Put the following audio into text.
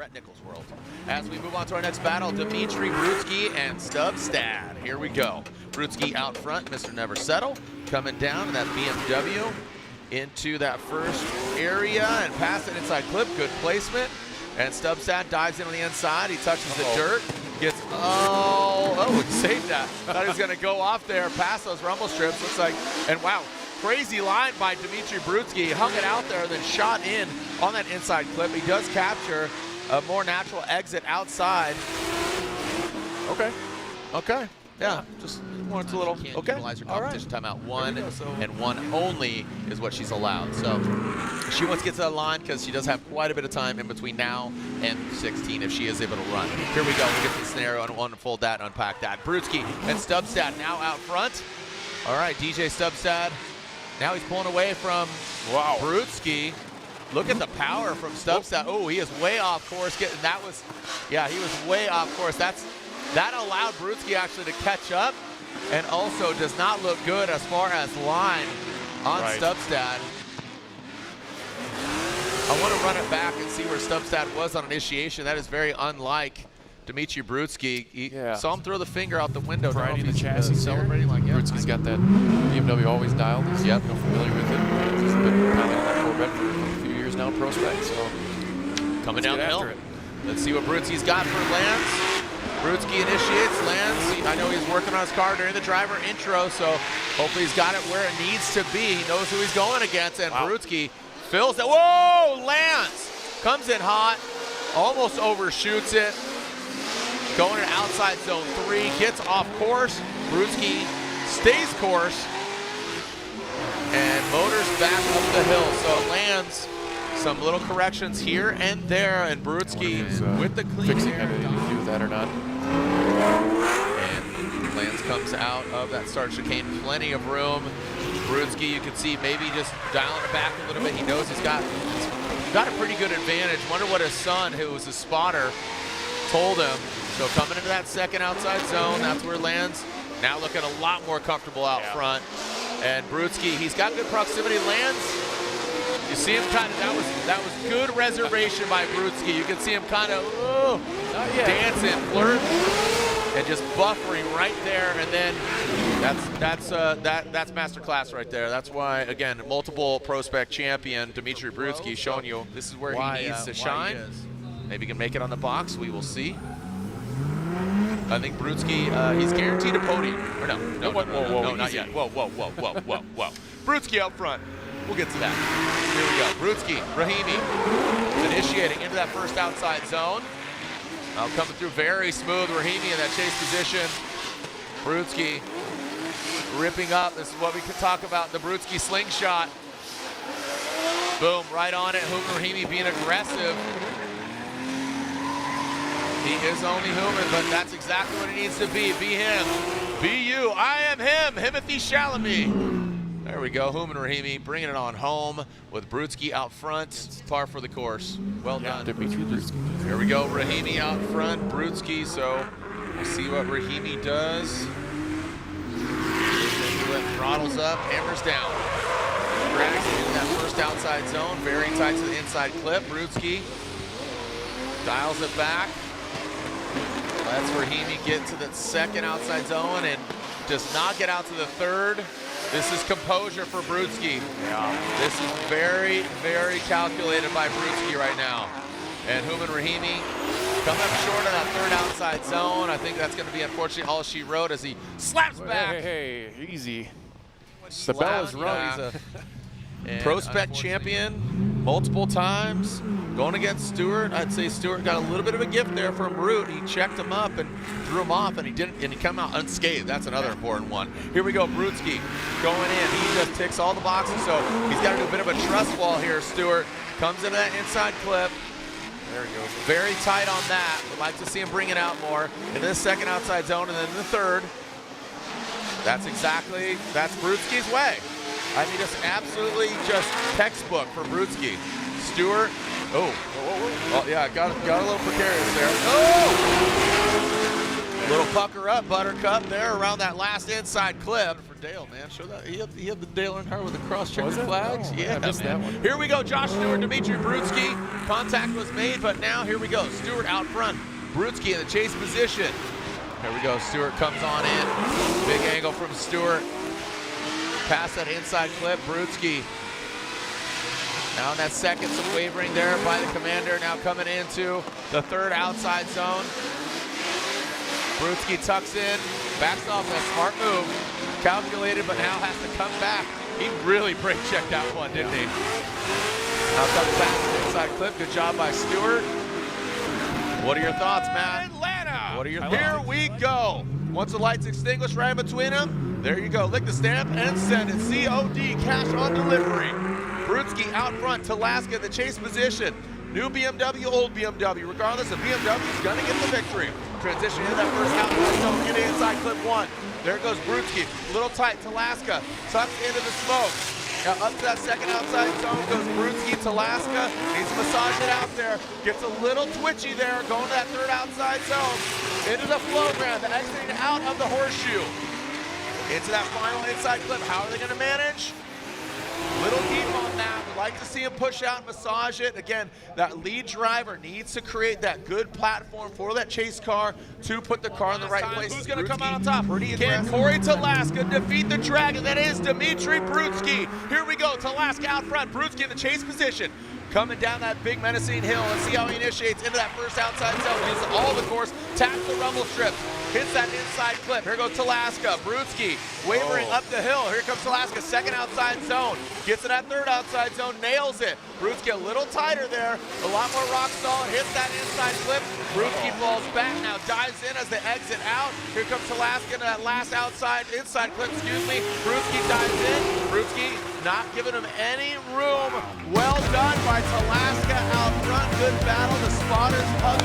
Rhett Nichols world. As we move on to our next battle, Dmitriy Brutskiy and Stubstad. Here we go. Brutskiy out front, Mr. Never Settle, coming down in that BMW into that first area and past an inside clip. Good placement. And Stubstad dives in on the inside. He touches the dirt. Gets, he saved that. Thought he was going to go off there past those rumble strips. Looks like, and wow, crazy line by Dmitriy Brutskiy. He hung it out there, then shot in on that inside clip. He does capture a more natural exit outside. Okay. Yeah, just wants a little, okay. Utilize her competition timeout. One and one only is what she's allowed. So she wants to get to that line because she does have quite a bit of time in between now and 16 if she is able to run. Here we go, we'll get to the scenario and unfold that, unpack that. Brutskiy and Stubstad now out front. All right, DJ Stubstad. Now he's pulling away from Brutskiy. Look at the power from Stubstad. Oh, he is way off course. He was way off course. That allowed Brutskiy actually to catch up, and also does not look good as far as line on Stubstad. I want to run it back and see where Stubstad was on initiation. That is very unlike Dmitriy Brutskiy. He saw him throw the finger out the window. Riding the chassis, celebrating like Brutskiy's got that BMW always dialed. He's familiar with it. He's been piloting that Corvette for a few years now, ProSpec. So coming down the hill. Let's see what Brutskiy's got for Lance. Brutskiy initiates, lands. I know he's working on his car during the driver intro, so hopefully he's got it where it needs to be. He knows who he's going against, and Brutskiy fills it. Whoa, lands! Comes in hot, almost overshoots it. Going to outside zone 3, gets off course. Brutskiy stays course, and motors back up the hill, so it lands. Some little corrections here and there, and Brutskiy with the clean fixing air. anything to do with that or not. And Lance comes out of that start chicane, plenty of room. Brutskiy, you can see maybe just dialing it back a little bit. He knows he's got a pretty good advantage. Wonder what his son, who was a spotter, told him. So coming into that second outside zone, that's where Lance now looking a lot more comfortable out front. And Brutskiy, he's got good proximity. Lance, you see him kind of, that was good reservation by Brutskiy. You can see him kind of dancing, flirting, and just buffering right there. And then that's masterclass right there. That's why, again, multiple ProSpec champion Dmitriy Brutskiy showing you this is where he needs to shine. Maybe he can make it on the box. We will see. I think Brutskiy, he's guaranteed a podium. Or no, not yet. Whoa. Brutskiy up front. We'll get to that. Here we go. Brutskiy, Rahimi, initiating into that first outside zone. Coming through very smooth. Rahimi in that chase position. Brutskiy ripping up. This is what we could talk about, the Brutskiy slingshot. Boom, right on it. Rahimi being aggressive. He is only human, but that's exactly what he needs to be. Be him. Be you. I am him. Himothy Chalamet. There we go, Rahimi bringing it on home with Brutskiy out front. Par for the course. Well done. Here we go, Rahimi out front, Brutskiy. So we'll see what Rahimi does. Throttles up, hammers down. Drags it into that first outside zone, very tight to the inside clip. Brutskiy dials it back. Lets Rahimi get to the second outside zone and does not get out to the third. This is composure for Brutskiy. This is very, very calculated by Brutskiy right now. And Rahimi coming up short of that third outside zone. I think that's going to be, unfortunately, all she wrote as he slaps back. Hey, easy. The bell is rung. ProSpec champion multiple times. Going against Stewart, I'd say Stewart got a little bit of a gift there from Brut. He checked him up and threw him off, and he came out unscathed. That's another important one. Here we go, Brutskiy going in. He just ticks all the boxes, so he's got to do a bit of a trust wall here. Stewart comes into that inside clip. There he goes. Very tight on that. Would like to see him bring it out more. Into the second outside zone, and then the third. That's Brutskiy's way. I mean, just absolutely just textbook for Brutskiy. Stewart. Oh, yeah, got a little precarious there. Oh! Little pucker up, Buttercup there around that last inside clip. For Dale, man, show that. He had the Dale Earnhardt with the cross-checker flags. Oh, yeah, I missed that one. Here we go, Josh Stewart, Dmitriy Brutskiy. Contact was made, but now here we go. Stewart out front, Brutskiy in the chase position. Here we go, Stewart comes on in. Big angle from Stewart. Past that inside clip, Brutskiy. Now in that second, some wavering there by the commander. Now coming into the third outside zone. Brutskiy tucks in, backs off, a smart move. Calculated, but now has to come back. He really brake checked that one, didn't he? Now comes back to the inside clip. Good job by Stewart. What are your thoughts, Matt? Atlanta. What are your thoughts? Here we go. Once the lights extinguish right between them, there you go. Lick the stamp and send it. COD, cash on delivery. Brutskiy out front, Talaska in the chase position. New BMW, old BMW. Regardless, the BMW is going to get the victory. Transition into that first outside zone, get inside clip 1. There goes Brutskiy, little tight, Talaska tucks into the smoke. Now up to that second outside zone goes Brutskiy, Talaska, needs to massage it out there. Gets a little twitchy there, going to that third outside zone. Into the flow ground, exiting out of the horseshoe. Into that final inside clip, how are they going to manage? Little deep on that. We'd like to see him push out and massage it. Again, that lead driver needs to create that good platform for that chase car to put the car in the right place. Who's going to come out on top? Can Corey Talaska defeat the dragon? That is Dmitriy Brutskiy. Here we go. Talaska out front. Brutskiy in the chase position. Coming down that big menacing hill. Let's see how he initiates into that first outside zone. Uses all the course. Taps the rumble strip. Hits that inside clip. Here goes Talaska. Brutskiy wavering up the hill. Here comes Talaska. Second outside zone. Gets to that third outside zone. Nails it. Brutskiy a little tighter there. A lot more rock solid. Hits that inside clip. Brutskiy falls back. Now dives in as they exit out. Here comes Talaska into that last inside clip. Excuse me. Brutskiy dives in. Brutskiy not giving him any room. Well done by Talaska out front. Good battle. The spotters hug